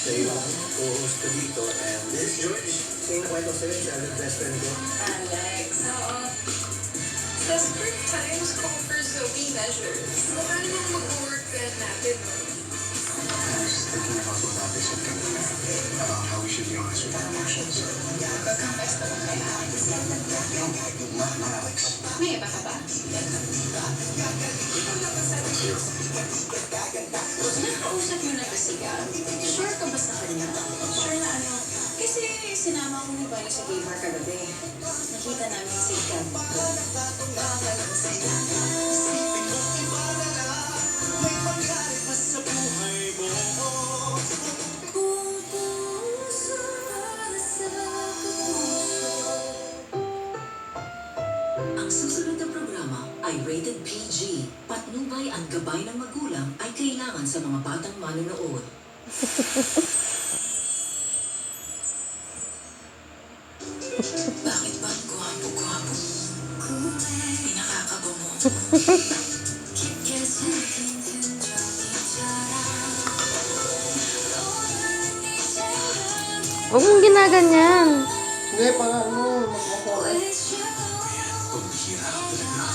Siya yung co-host ko dito. And this is George. Yung nakwento sa'yo, siya yung best friend ko. Alex, oo. Desperate times call for Zoe measures. Mukha namang mag-work plan natin, no? I was thinking about what Dante said kanina. About how we should be honest with our emotions. Pagkakas na lang kay Alex. No, not Alex. May iba ka ba? Nakausap mo na ba siya? Sure ka ba sa kanya? Sure na ano? Kasi sinama ko ni Bayo sa game bar kagabi. Nakita namin si Cam. Ang susunod na programa ay rated PG. Patnubay ang gabay ng magulang ay kailangan sa mga batang manonood. Bakit ba gwapo-gwapo? Pinakakaba mo. Huwag mong ginaganyan. Hindi, para ano, magmakuha. Pumihira ka talaga.